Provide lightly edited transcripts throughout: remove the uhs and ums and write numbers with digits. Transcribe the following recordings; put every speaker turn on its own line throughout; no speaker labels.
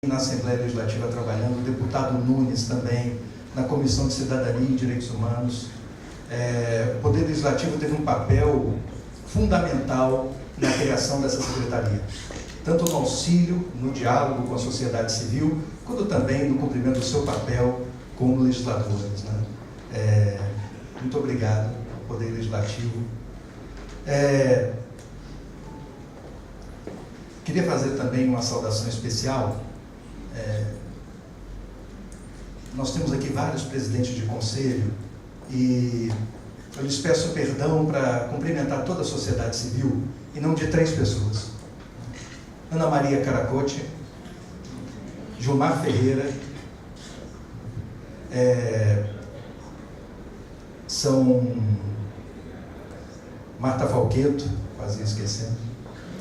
na Assembleia Legislativa trabalhando, o deputado Nunes também, na Comissão de Cidadania e Direitos Humanos. O Poder Legislativo teve um papel fundamental na criação dessa secretaria, tanto no auxílio, no diálogo com a sociedade civil, quanto também no cumprimento do seu papel como legisladores, né? Muito obrigado ao Poder Legislativo. Queria fazer também uma saudação especial. Nós temos aqui vários presidentes de conselho e eu lhes peço perdão para cumprimentar toda a sociedade civil, em nome de 3 pessoas. Ana Maria Caracote, Gilmar Ferreira, são Marta Falqueto, quase esquecendo,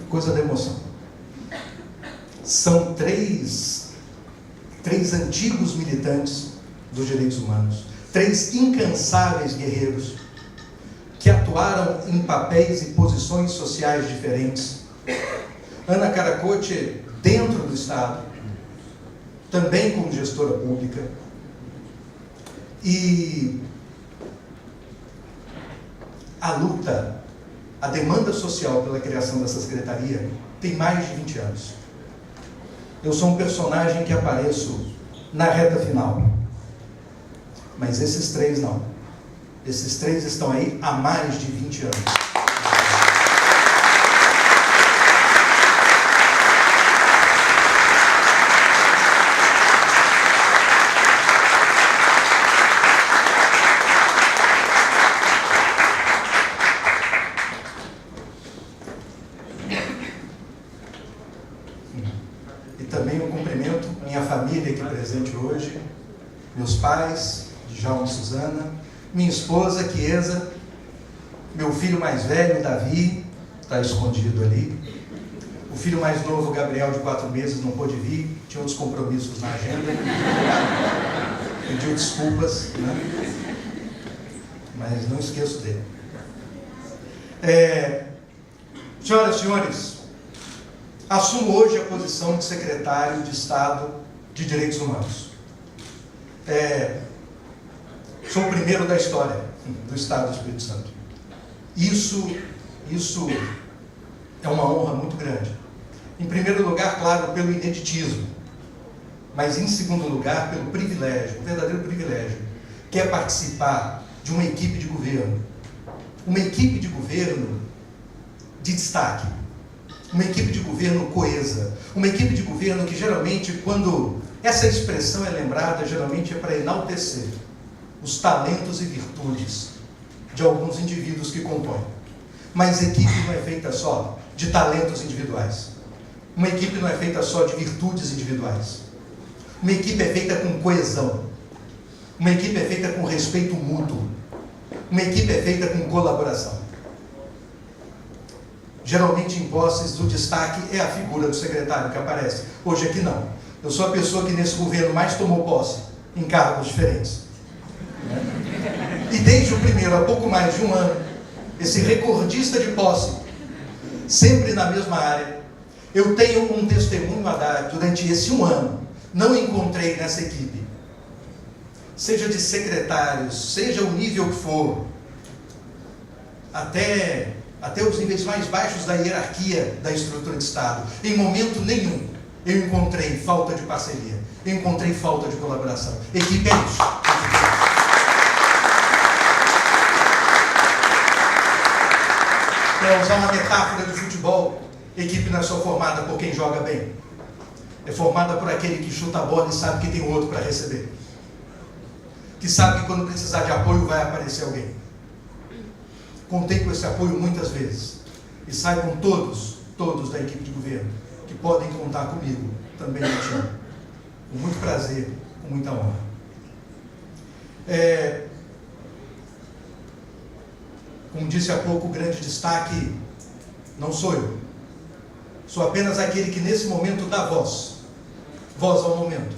coisa da emoção. São três antigos militantes dos direitos humanos, 3 incansáveis guerreiros que atuaram em papéis e posições sociais diferentes. Ana Caracote, dentro do Estado, também como gestora pública, e a luta, a demanda social pela criação dessa secretaria tem mais de 20 anos. Eu sou um personagem que apareço na reta final, mas esses 3 não. Esses 3 estão aí há mais de 20 anos. E também um cumprimento à minha família aqui presente hoje, meus pais, Djalma e Suzana, minha esposa, Chiesa, meu filho mais velho, Davi, está escondido ali, o filho mais novo, Gabriel, de 4 meses, não pôde vir, tinha outros compromissos na agenda, pediu desculpas, né? Mas não esqueço dele. Senhoras e senhores, assumo hoje a posição de secretário de Estado de Direitos Humanos. Sou o primeiro da história do Estado do Espírito Santo. Isso é uma honra muito grande. Em primeiro lugar, claro, pelo ineditismo, mas em segundo lugar, pelo privilégio, um verdadeiro privilégio, que é participar de uma equipe de governo. Uma equipe de governo de destaque. Uma equipe de governo coesa, uma equipe de governo que geralmente, quando essa expressão é lembrada, geralmente é para enaltecer os talentos e virtudes de alguns indivíduos que compõem. Mas equipe não é feita só de talentos individuais. Uma equipe não é feita só de virtudes individuais. Uma equipe é feita com coesão. Uma equipe é feita com respeito mútuo. Uma equipe é feita com colaboração. Geralmente em posses, o destaque é a figura do secretário que aparece. Hoje aqui não. Eu sou a pessoa que nesse governo mais tomou posse em cargos diferentes. E desde o primeiro, há pouco mais de um ano, esse recordista de posse, sempre na mesma área, eu tenho um testemunho a dar. Durante esse um ano, não encontrei nessa equipe, seja de secretários, seja o nível que for, até os níveis mais baixos da hierarquia da estrutura de Estado, em momento nenhum eu encontrei falta de parceria, eu encontrei falta de colaboração. Equipe é isso. Para usar uma metáfora de futebol, equipe não é só formada por quem joga bem, é formada por aquele que chuta a bola e sabe que tem outro para receber, que sabe que quando precisar de apoio vai aparecer alguém. Contei com esse apoio muitas vezes. E saibam todos da equipe de governo, que podem contar comigo, também no time. Com muito prazer, com muita honra. Como disse há pouco, o grande destaque não sou eu. Sou apenas aquele que nesse momento dá voz ao momento,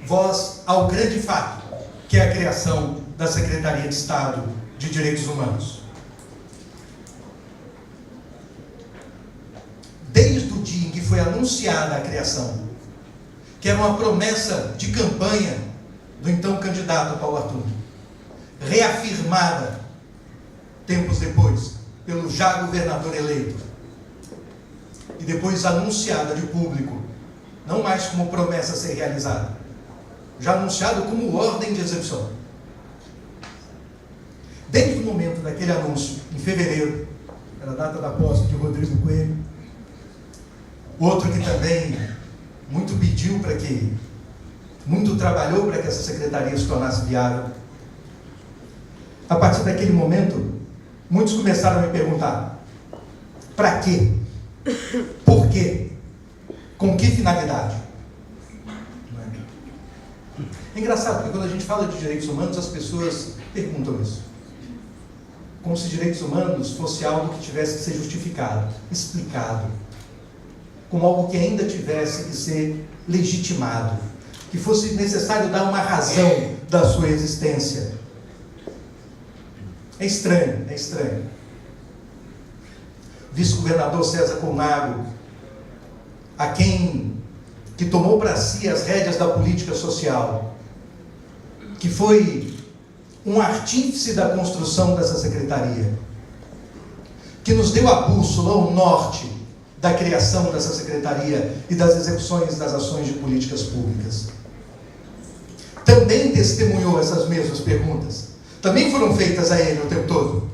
voz ao grande fato, que é a criação da Secretaria de Estado de Direitos Humanos. Desde o dia em que foi anunciada a criação, que era uma promessa de campanha do então candidato Paulo Arthur, reafirmada tempos depois pelo já governador eleito e depois anunciada de público, não mais como promessa a ser realizada, já anunciado como ordem de execução. Desde o momento daquele anúncio, em fevereiro, era a data da posse de Rodrigo Coelho, outro que também muito pediu para que, muito trabalhou para que essa secretaria se tornasse viável. A partir daquele momento, muitos começaram a me perguntar: para quê? Por quê? Com que finalidade? É engraçado, porque quando a gente fala de direitos humanos, as pessoas perguntam isso. Como se direitos humanos fosse algo que tivesse que ser justificado, explicado. Como algo que ainda tivesse que ser legitimado. Que fosse necessário dar uma razão da sua existência. É estranho, é estranho. Vice-governador César Colnago, que tomou para si as rédeas da política social, que foi um artífice da construção dessa secretaria, que nos deu a bússola, o norte da criação dessa secretaria e das execuções das ações de políticas públicas. Também testemunhou essas mesmas perguntas. Também foram feitas a ele o tempo todo.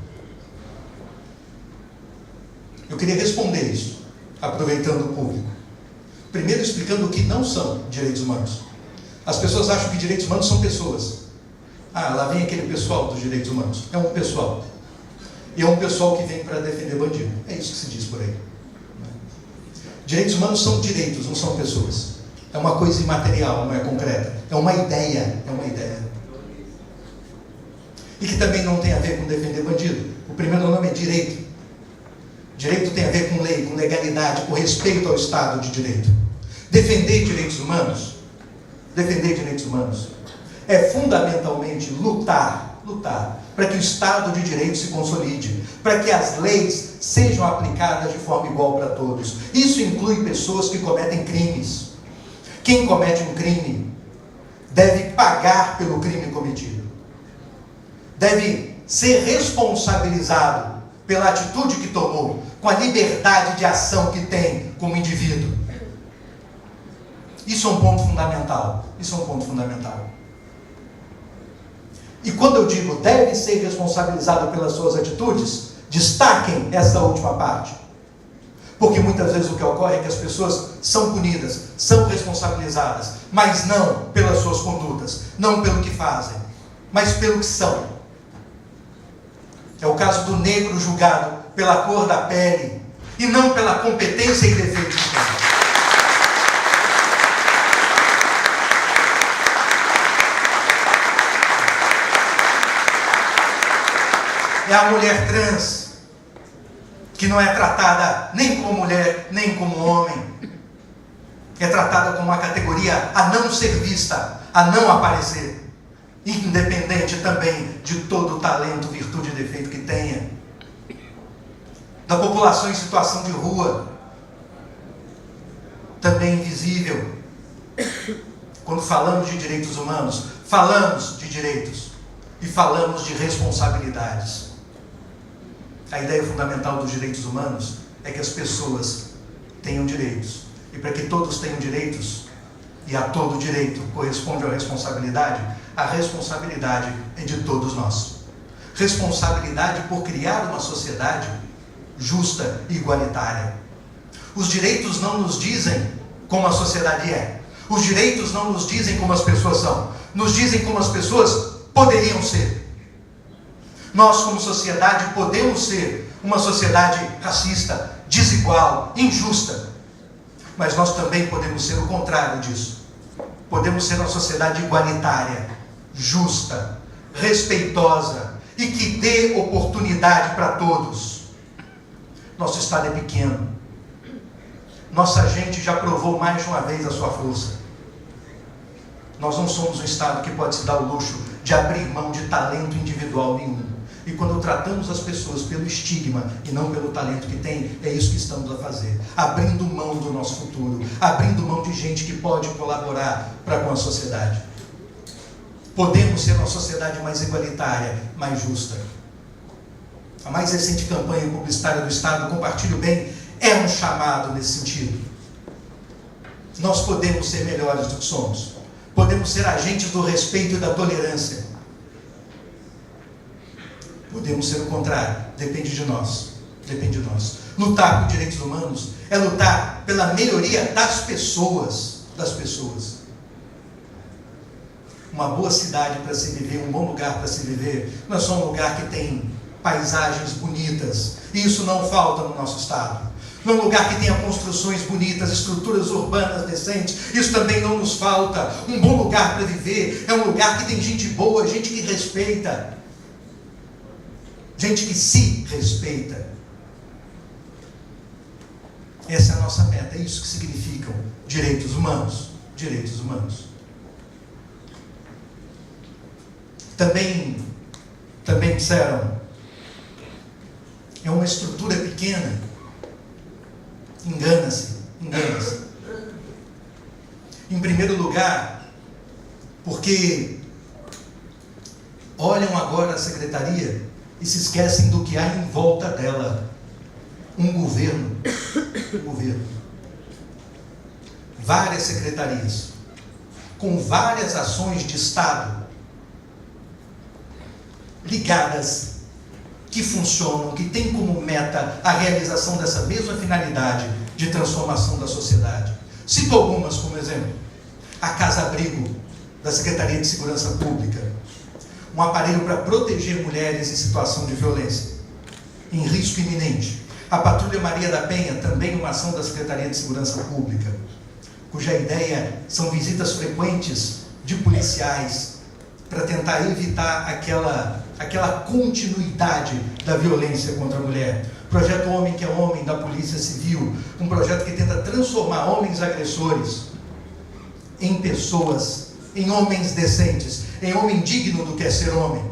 Eu queria responder isso, aproveitando o público. Primeiro explicando o que não são direitos humanos. As pessoas acham que direitos humanos são pessoas. Ah, lá vem aquele pessoal dos direitos humanos. É um pessoal. E é um pessoal que vem para defender bandido. É isso que se diz por aí. Direitos humanos são direitos, não são pessoas. É uma coisa imaterial, não é concreta. É uma ideia. É uma ideia. E que também não tem a ver com defender bandido. O primeiro nome é direito. Direito tem a ver com lei, com legalidade, com respeito ao Estado de Direito. Defender direitos humanos é fundamentalmente lutar para que o Estado de Direito se consolide, para que as leis sejam aplicadas de forma igual para todos. Isso inclui pessoas que cometem crimes. Quem comete um crime deve pagar pelo crime cometido. Deve ser responsabilizado pela atitude que tomou, com a liberdade de ação que tem como indivíduo. Isso é um ponto fundamental. E quando eu digo deve ser responsabilizado pelas suas atitudes, destaquem essa última parte. Porque muitas vezes o que ocorre é que as pessoas são punidas, são responsabilizadas, mas não pelas suas condutas, não pelo que fazem, mas pelo que são. É o caso do negro julgado pela cor da pele e não pela competência e defeitos que tem. É a mulher trans, que não é tratada nem como mulher, nem como homem. É tratada como uma categoria a não ser vista, a não aparecer. Independente também de todo o talento, virtude e defeito que tenha. Da população em situação de rua, também invisível. Quando falamos de direitos humanos, falamos de direitos e falamos de responsabilidades. A ideia fundamental dos direitos humanos é que as pessoas tenham direitos. E para que todos tenham direitos, e a todo direito corresponde a responsabilidade, a responsabilidade é de todos nós. Responsabilidade por criar uma sociedade justa e igualitária. Os direitos não nos dizem como a sociedade é. Os direitos não nos dizem como as pessoas são. Nos dizem como as pessoas poderiam ser. Nós, como sociedade, podemos ser uma sociedade racista, desigual, injusta. Mas nós também podemos ser o contrário disso. Podemos ser uma sociedade igualitária, justa, respeitosa e que dê oportunidade para todos. Nosso Estado é pequeno. Nossa gente já provou mais de uma vez a sua força. Nós não somos um Estado que pode se dar o luxo de abrir mão de talento individual nenhum. E quando tratamos as pessoas pelo estigma e não pelo talento que tem, é isso que estamos a fazer. Abrindo mão do nosso futuro, abrindo mão de gente que pode colaborar para com a sociedade. Podemos ser uma sociedade mais igualitária, mais justa. A mais recente campanha publicitária do Estado, Compartilhe o Bem, é um chamado nesse sentido. Nós podemos ser melhores do que somos. Podemos ser agentes do respeito e da tolerância. Podemos ser o contrário. Depende de nós. Depende de nós. Lutar por direitos humanos é lutar pela melhoria das pessoas. Das pessoas. Uma boa cidade para se viver, um bom lugar para se viver, não é só um lugar que tem paisagens bonitas. E isso não falta no nosso estado. Não é um lugar que tenha construções bonitas, estruturas urbanas decentes. Isso também não nos falta. Um bom lugar para viver é um lugar que tem gente boa, gente que respeita. Gente que se respeita. Essa é a nossa meta. É isso que significam direitos humanos. Direitos humanos. Também disseram, é uma estrutura pequena. Engana-se. Em primeiro lugar, porque olham agora a secretaria e se esquecem do que há em volta dela. Um governo. Várias secretarias, com várias ações de Estado, ligadas, que funcionam, que têm como meta a realização dessa mesma finalidade de transformação da sociedade. Cito algumas como exemplo. A Casa-Abrigo, da Secretaria de Segurança Pública. Um aparelho para proteger mulheres em situação de violência, em risco iminente. A Patrulha Maria da Penha, também uma ação da Secretaria de Segurança Pública, cuja ideia são visitas frequentes de policiais para tentar evitar aquela continuidade da violência contra a mulher. Projeto Homem que é Homem, da Polícia Civil, um projeto que tenta transformar homens agressores em pessoas, em homens decentes, em homem digno do que é ser homem.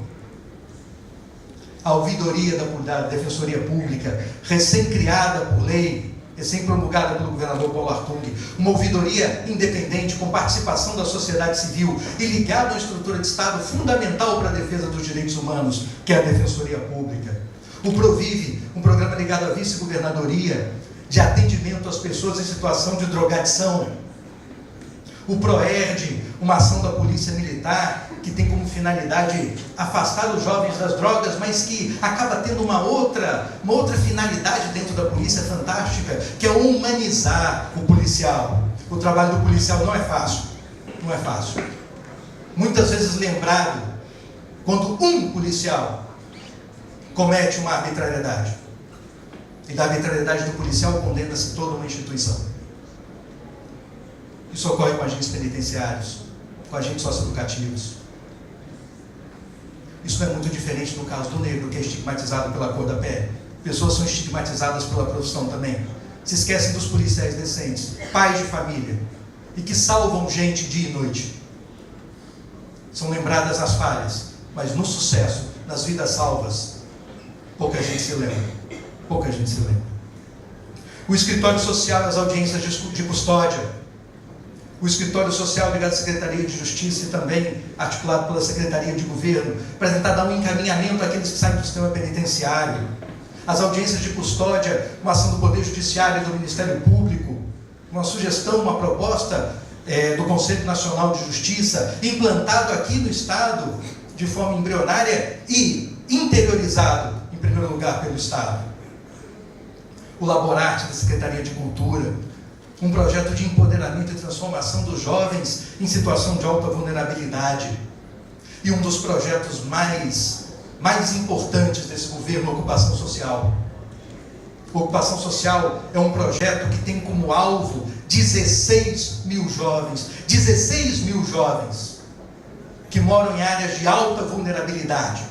A ouvidoria da Defensoria Pública, recém-criada por lei, recém-promulgada pelo governador Paulo Artung, uma ouvidoria independente, com participação da sociedade civil e ligada a uma estrutura de Estado fundamental para a defesa dos direitos humanos, que é a Defensoria Pública. O Provive, um programa ligado à vice-governadoria, de atendimento às pessoas em situação de drogadição. O PROERD, uma ação da Polícia Militar, que tem como finalidade afastar os jovens das drogas, mas que acaba tendo uma outra finalidade dentro da polícia fantástica, que é humanizar o policial. O trabalho do policial não é fácil. Não é fácil. Muitas vezes lembrado quando um policial comete uma arbitrariedade. E da arbitrariedade do policial condena-se toda uma instituição. Isso ocorre com agentes penitenciários, com agentes socioeducativos. Isso não é muito diferente no caso do negro, que é estigmatizado pela cor da pele. Pessoas são estigmatizadas pela profissão também. Se esquecem dos policiais decentes, pais de família, e que salvam gente dia e noite. São lembradas as falhas, mas no sucesso, nas vidas salvas, pouca gente se lembra. Pouca gente se lembra. O escritório social e as audiências de custódia. O escritório social ligado à Secretaria de Justiça e também articulado pela Secretaria de Governo, para tentar dar um encaminhamento àqueles que saem do sistema penitenciário. As audiências de custódia, uma ação do Poder Judiciário e do Ministério Público, uma sugestão, uma proposta do Conselho Nacional de Justiça, implantado aqui no Estado de forma embrionária e interiorizado, em primeiro lugar, pelo Estado. O Laborarte da Secretaria de Cultura, um projeto de empoderamento e transformação dos jovens em situação de alta vulnerabilidade. E um dos projetos mais importantes desse governo, a Ocupação Social. A Ocupação Social é um projeto que tem como alvo 16 mil jovens que moram em áreas de alta vulnerabilidade.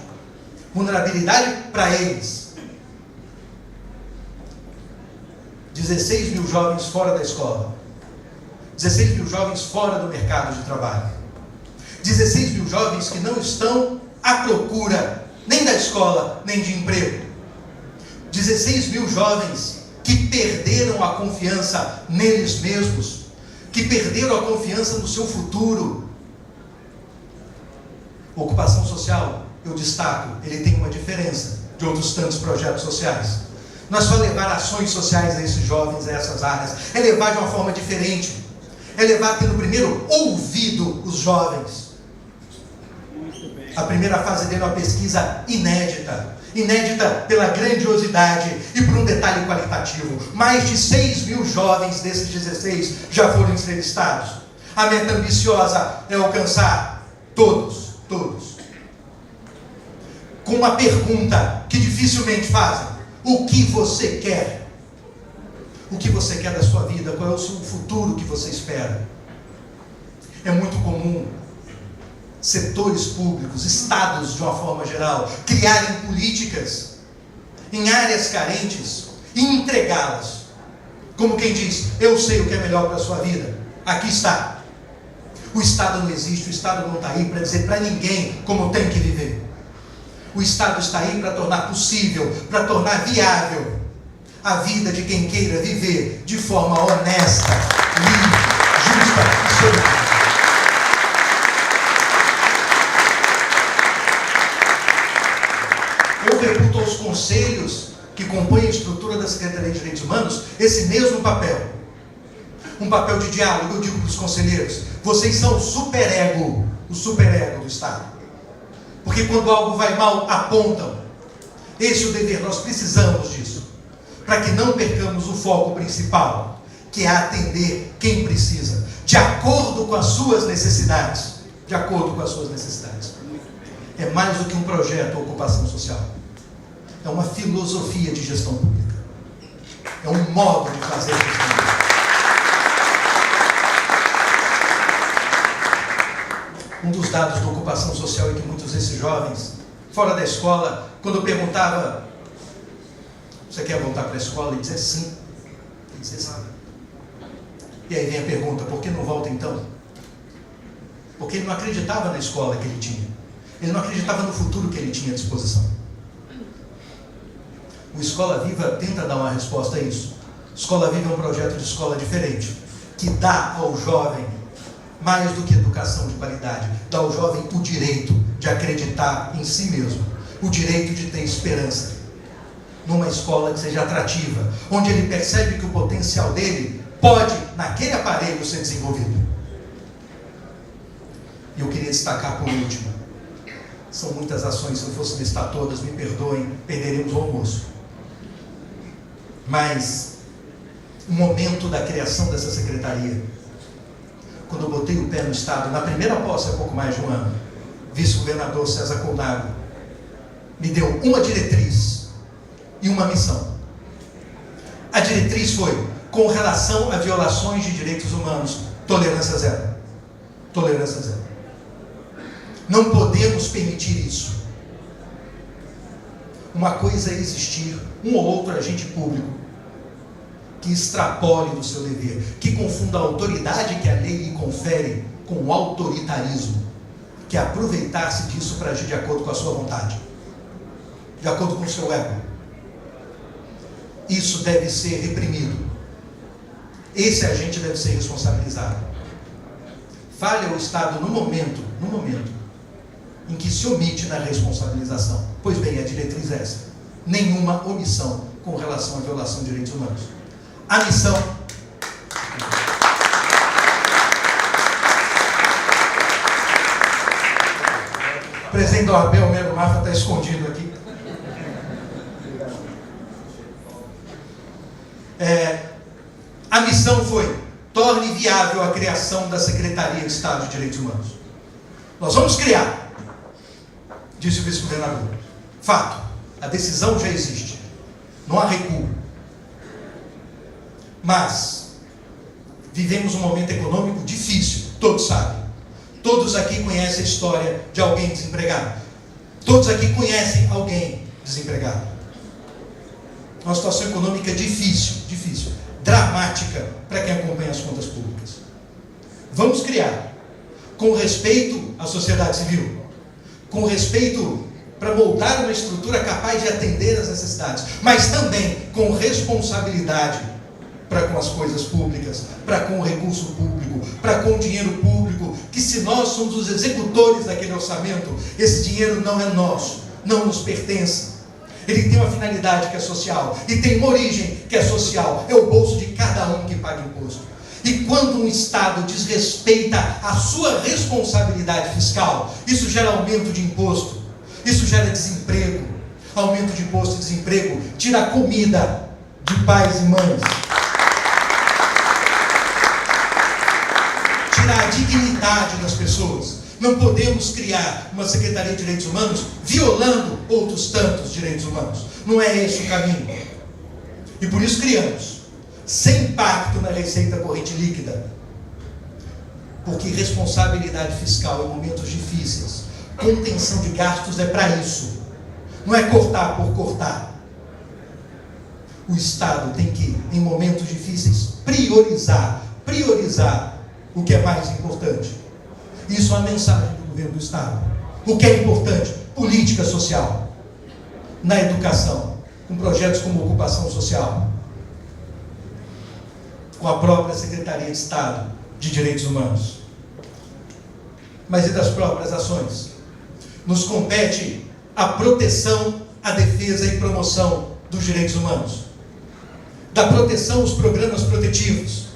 Vulnerabilidade para eles. 16 mil jovens fora da escola, 16 mil jovens fora do mercado de trabalho, 16 mil jovens que não estão à procura nem da escola, nem de emprego. 16 mil jovens que perderam a confiança neles mesmos, que perderam a confiança no seu futuro. Ocupação social, eu destaco, ele tem uma diferença de outros tantos projetos sociais. Não é só levar ações sociais a esses jovens, a essas áreas, é levar de uma forma diferente, é levar tendo primeiro ouvido os jovens. A primeira fase dele é uma pesquisa inédita pela grandiosidade e por um detalhe qualitativo. Mais de 6 mil jovens desses 16 já foram entrevistados. A meta ambiciosa é alcançar todos. Com uma pergunta que dificilmente fazem: o que você quer? O que você quer da sua vida? Qual é o seu futuro que você espera? É muito comum setores públicos, estados de uma forma geral, criarem políticas em áreas carentes e entregá-las. Como quem diz: eu sei o que é melhor para a sua vida, aqui está. O Estado não existe, o Estado não está aí para dizer para ninguém como tem que viver. O Estado está aí para tornar possível, para tornar viável a vida de quem queira viver de forma honesta, livre, justa e solidária. Eu reputo aos conselhos que compõem a estrutura da Secretaria de Direitos Humanos esse mesmo papel. Um papel de diálogo. Eu digo para os conselheiros: vocês são o superego do Estado. Porque quando algo vai mal, apontam. Esse é o dever, nós precisamos disso. Para que não percamos o foco principal, que é atender quem precisa, de acordo com as suas necessidades. De acordo com as suas necessidades. É mais do que um projeto ou ocupação social. É uma filosofia de gestão pública. É um modo de fazer gestão pública. Um dos dados da ocupação social é que muitos desses jovens, fora da escola, quando eu perguntava: você quer voltar para a escola? Ele dizia sim. Ele dizia sim. E aí vem a pergunta: por que não volta então? Porque ele não acreditava na escola que ele tinha. Ele não acreditava no futuro que ele tinha à disposição. O Escola Viva tenta dar uma resposta a isso. Escola Viva é um projeto de escola diferente, que dá ao jovem, mais do que educação de qualidade, dá ao jovem o direito de acreditar em si mesmo, o direito de ter esperança, numa escola que seja atrativa, onde ele percebe que o potencial dele pode, naquele aparelho, ser desenvolvido. E eu queria destacar por último, são muitas ações, se eu fosse listar todas, me perdoem, perderemos o almoço. Mas o momento da criação dessa secretaria, quando eu botei o pé no Estado, na primeira posse há pouco mais de um ano, vice-governador César Colnago me deu uma diretriz e uma missão. A diretriz foi: com relação a violações de direitos humanos, tolerância zero. Tolerância zero. Não podemos permitir isso. Uma coisa é existir um ou outro agente público que extrapole do seu dever, que confunda a autoridade que a lei lhe confere com o autoritarismo, que é aproveitar-se disso para agir de acordo com a sua vontade, de acordo com o seu ego. Isso deve ser reprimido. Esse agente deve ser responsabilizado. Falha o Estado no momento em que se omite na responsabilização. Pois bem, a diretriz é essa: nenhuma omissão com relação à violação de direitos humanos. A missão o presidente da OAB, o Melo Mafra, está escondido aqui. A missão foi: torne viável a criação da Secretaria de Estado de Direitos Humanos. Nós vamos criar, disse o vice-governador. Fato, a decisão já existe, não há recuo. Mas vivemos um momento econômico difícil, todos sabem. Todos aqui conhecem a história de alguém desempregado. Todos aqui conhecem alguém desempregado. Uma situação econômica difícil, dramática para quem acompanha as contas públicas. Vamos criar, com respeito à sociedade civil, com respeito para moldar uma estrutura capaz de atender às necessidades, mas também com responsabilidade para com as coisas públicas, para com o recurso público, para com o dinheiro público, que se nós somos os executores daquele orçamento, esse dinheiro não é nosso, não nos pertence. Ele tem uma finalidade que é social, e tem uma origem que é social, é o bolso de cada um que paga imposto. E quando um Estado desrespeita a sua responsabilidade fiscal, isso gera aumento de imposto, isso gera desemprego. Aumento de imposto e desemprego tira a comida de pais e mães, tira a dignidade das pessoas. Não podemos criar uma Secretaria de Direitos Humanos violando outros tantos direitos humanos. Não é esse o caminho. E por isso criamos, sem impacto na receita corrente líquida, porque responsabilidade fiscal em momentos difíceis, contenção de gastos é para isso. Não é cortar por cortar. O Estado tem que, em momentos difíceis, priorizar o que é mais importante. Isso é a mensagem do governo do Estado. O que é importante? Política social. Na educação, com projetos como ocupação social, com a própria Secretaria de Estado de Direitos Humanos. Mas e das próprias ações? Nos compete a proteção, a defesa e promoção dos direitos humanos. Da proteção, os programas protetivos.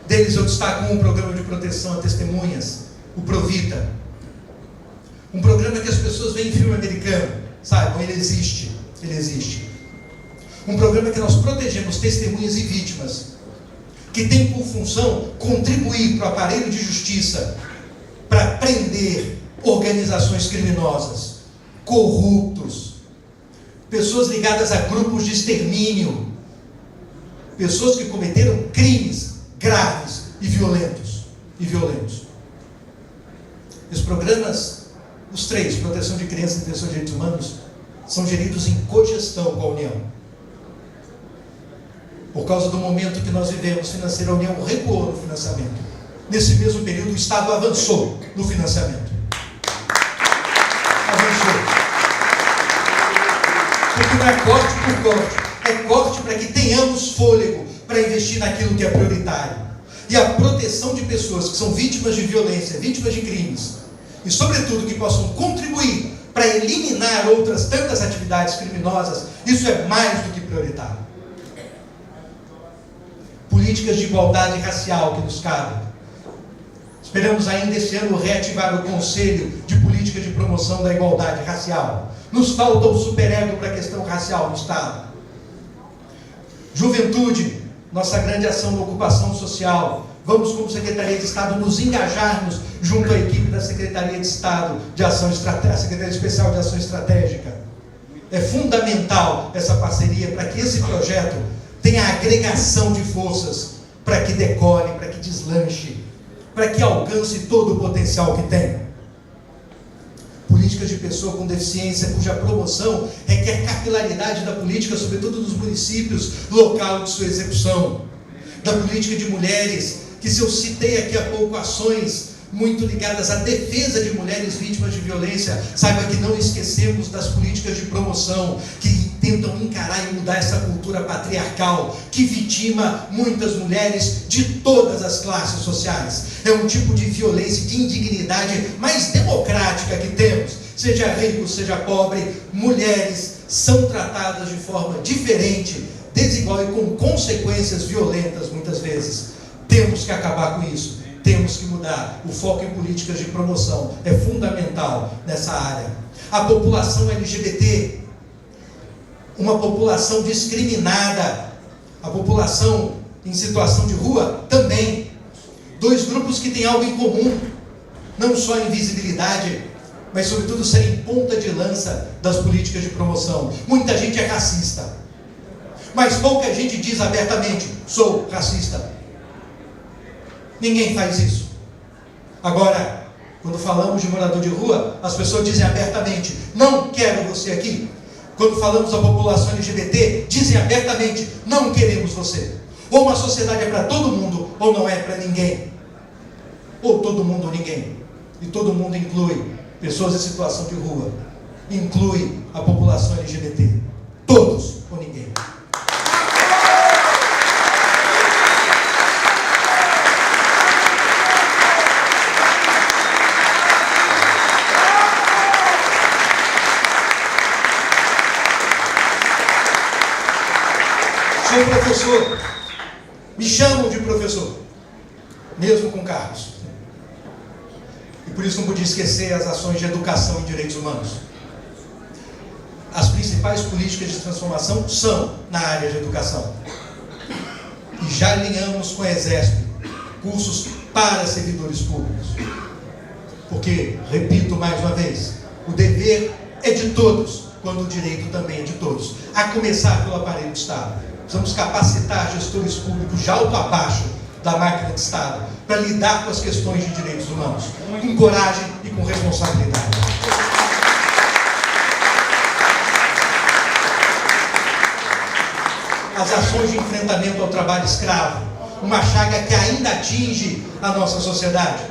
Deles eu destaco um programa de proteção a testemunhas, o Provita. Um programa que as pessoas veem em filme americano, saibam, ele existe. Um programa que nós protegemos testemunhas e vítimas, que tem por função contribuir para o aparelho de justiça, para prender organizações criminosas, corruptos, pessoas ligadas a grupos de extermínio, pessoas que cometeram crimes graves e violentos. Os programas, os três, proteção de crianças e defesa de direitos humanos, são geridos em cogestão com a União. Por causa do momento que nós vivemos financeiro, a União recuou no financiamento. Nesse mesmo período, o Estado avançou no financiamento. Avançou. Porque não é corte por corte, é corte para que tenhamos fôlego para investir naquilo que é prioritário. E a proteção de pessoas que são vítimas de violência, vítimas de crimes, e sobretudo que possam contribuir para eliminar outras tantas atividades criminosas, isso é mais do que prioritário. Políticas de igualdade racial que nos cabem. Esperamos ainda esse ano reativar o Conselho de Política de Promoção da Igualdade Racial. Nos falta o superego para a questão racial no Estado. Juventude, nossa grande ação na ocupação social. Vamos, como Secretaria de Estado, nos engajarmos junto à equipe da Secretaria de Estado de Ação Estratégica, Secretaria Especial de Ação Estratégica. É fundamental essa parceria para que esse projeto tenha agregação de forças para que decole, para que deslanche, para que alcance todo o potencial que tem. Políticas de pessoa com deficiência, cuja promoção requer capilaridade da política, sobretudo dos municípios, local de sua execução. Da política de mulheres, que se eu citei aqui há pouco ações muito ligadas à defesa de mulheres vítimas de violência, saiba que não esquecemos das políticas de promoção, que tentam encarar e mudar essa cultura patriarcal, que vitima muitas mulheres de todas as classes sociais. É um tipo de violência e de indignidade mais democrática que temos. Seja rico, seja pobre, mulheres são tratadas de forma diferente, desigual e com consequências violentas muitas vezes. Temos que acabar com isso. Temos que mudar. O foco em políticas de promoção é fundamental nessa área. A população LGBT, uma população discriminada, a população em situação de rua também. Dois grupos que têm algo em comum, não só em visibilidade, mas sobretudo serem ponta de lança das políticas de promoção. Muita gente é racista, mas pouca gente diz abertamente: sou racista. Ninguém faz isso. Agora, quando falamos de morador de rua, as pessoas dizem abertamente: não quero você aqui. Quando falamos da população LGBT, dizem abertamente: não queremos você. Ou uma sociedade é para todo mundo, ou não é para ninguém. Ou todo mundo ou ninguém. E todo mundo inclui pessoas em situação de rua. inclui a população LGBT. Todos ou ninguém. Sou professor, me chamam de professor, mesmo com cargos. E por isso não podia esquecer as ações de educação em direitos humanos. As principais políticas de transformação são na área de educação. E já alinhamos com a Exesp cursos para servidores públicos. Porque, repito mais uma vez, o dever é de todos, quando o direito também é de todos. A começar pelo aparelho de Estado. Precisamos capacitar gestores públicos de alto a baixo da máquina de Estado para lidar com as questões de direitos humanos, com coragem e com responsabilidade. As ações de enfrentamento ao trabalho escravo, uma chaga que ainda atinge a nossa sociedade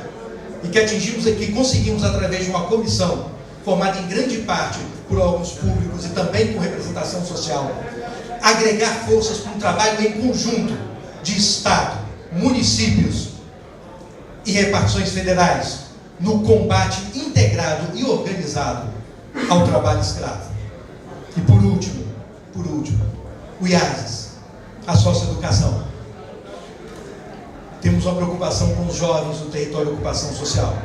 e que atingimos aqui, conseguimos através de uma comissão formada em grande parte por órgãos públicos e também com representação social, agregar forças para um trabalho em conjunto de Estado, municípios e repartições federais no combate integrado e organizado ao trabalho escravo. E por último, o IASES, a socioeducação. Temos uma preocupação com os jovens do território de ocupação social,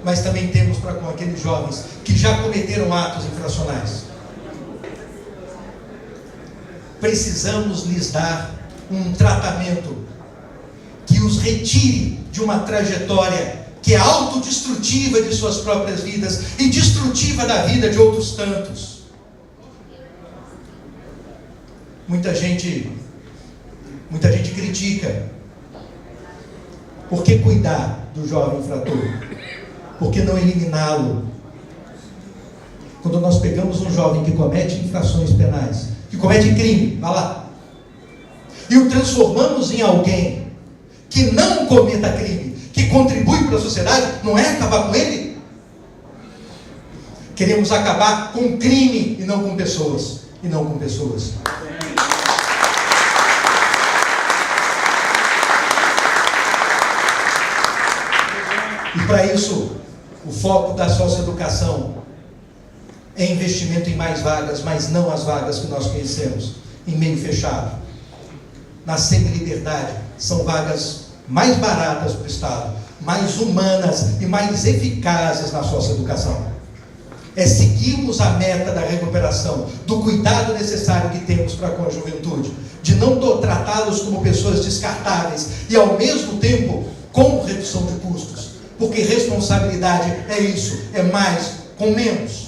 mas também temos para com aqueles jovens que já cometeram atos infracionais. Precisamos lhes dar um tratamento que os retire de uma trajetória que é autodestrutiva de suas próprias vidas e destrutiva da vida de outros tantos. Muita gente critica. Por que cuidar do jovem infrator? Por que não eliminá-lo? Quando nós pegamos um jovem que comete infrações penais, que comete crime, vai lá, e o transformamos em alguém que não cometa crime, que contribui para a sociedade, não é acabar com ele? Queremos acabar com crime e não com pessoas. E para isso, o foco da socioeducação é investimento em mais vagas, mas não as vagas que nós conhecemos, em meio fechado. Na semi-liberdade, são vagas mais baratas para o Estado, mais humanas e mais eficazes na socioeducação. É seguirmos a meta da recuperação, do cuidado necessário que temos para com a juventude, de não tratá-los como pessoas descartáveis e, ao mesmo tempo, com redução de custos. Porque responsabilidade é isso, é mais com menos.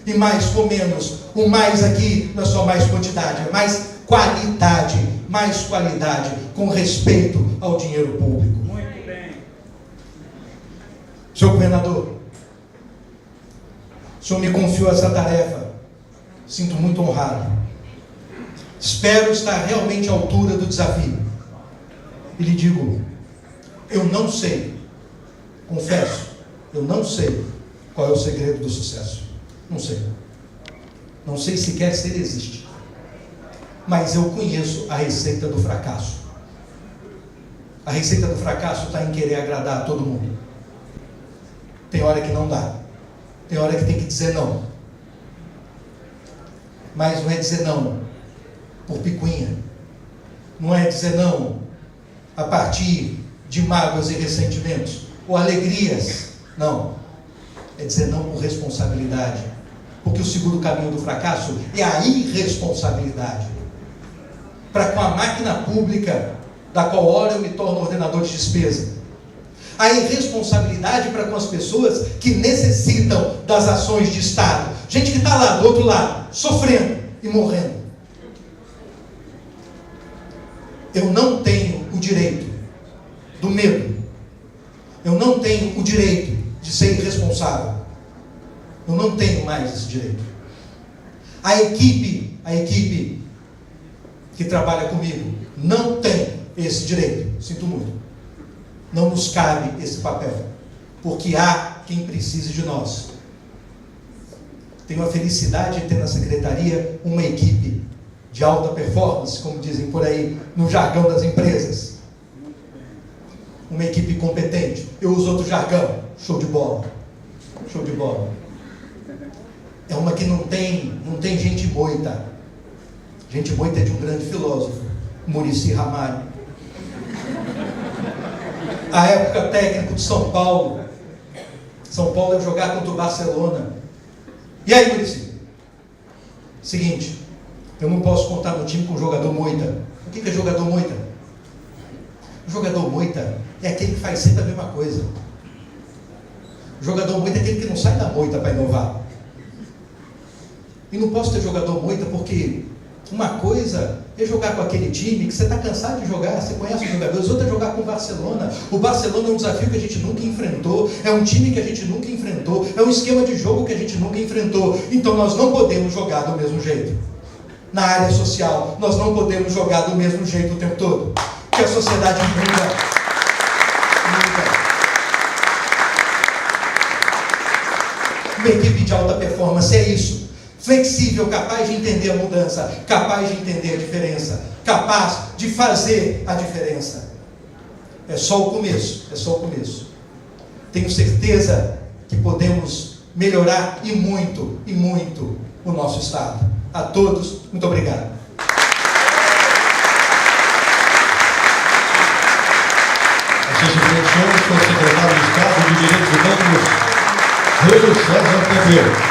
E mais com menos, o mais aqui não é só mais quantidade, é mais qualidade, com respeito ao dinheiro público.
Muito bem.
Senhor governador, o senhor me confiou essa tarefa, sinto muito honrado. Espero estar realmente à altura do desafio. E lhe digo, eu não sei, confesso, eu não sei qual é o segredo do sucesso. Não sei. Não sei sequer se ele existe. Mas eu conheço a receita do fracasso. A receita do fracasso está em querer agradar a todo mundo. Tem hora que não dá. Tem hora que tem que dizer não. Mas não é dizer não por picuinha. Não é dizer não a partir de mágoas e ressentimentos ou alegrias. Não. É dizer não por responsabilidade. Porque o segundo caminho do fracasso é a irresponsabilidade. Para com a máquina pública, da qual ora eu me torno ordenador de despesa. A irresponsabilidade para com as pessoas que necessitam das ações de Estado. Gente que está lá, do outro lado, sofrendo e morrendo. Eu não tenho o direito do medo. Eu não tenho o direito de ser irresponsável. Eu não tenho mais esse direito. A equipe que trabalha comigo não tem esse direito. Sinto muito. Não nos cabe esse papel. Porque há quem precise de nós. Tenho a felicidade de ter na secretaria uma equipe de alta performance, como dizem por aí, no jargão das empresas. Uma equipe competente. Eu uso outro jargão. Show de bola. Show de bola. É uma que não tem gente moita. Gente moita é de um grande filósofo, Muricy Ramalho. A época técnico de São Paulo. São Paulo ia jogar contra o Barcelona. E aí, Muricy? Seguinte, eu não posso contar no time com jogador moita. O que é jogador moita? O jogador moita é aquele que faz sempre a mesma coisa. O jogador moita é aquele que não sai da moita para inovar. E não posso ter jogador moita porque uma coisa é jogar com aquele time que você está cansado de jogar, você conhece os jogadores, outra é jogar com o Barcelona. O Barcelona é um desafio que a gente nunca enfrentou, é um time que a gente nunca enfrentou, é um esquema de jogo que a gente nunca enfrentou. Então nós não podemos jogar do mesmo jeito. Na área social, nós não podemos jogar do mesmo jeito o tempo todo. Porque a sociedade muda. Uma equipe de alta performance é isso. Flexível, capaz de entender a mudança, capaz de entender a diferença, capaz de fazer a diferença. É só o começo, é só o começo. Tenho certeza que podemos melhorar e muito o nosso Estado. A todos, muito obrigado.
Essas reflexões com o secretário de Estado de Direitos Humanos, Júlio César Pedro.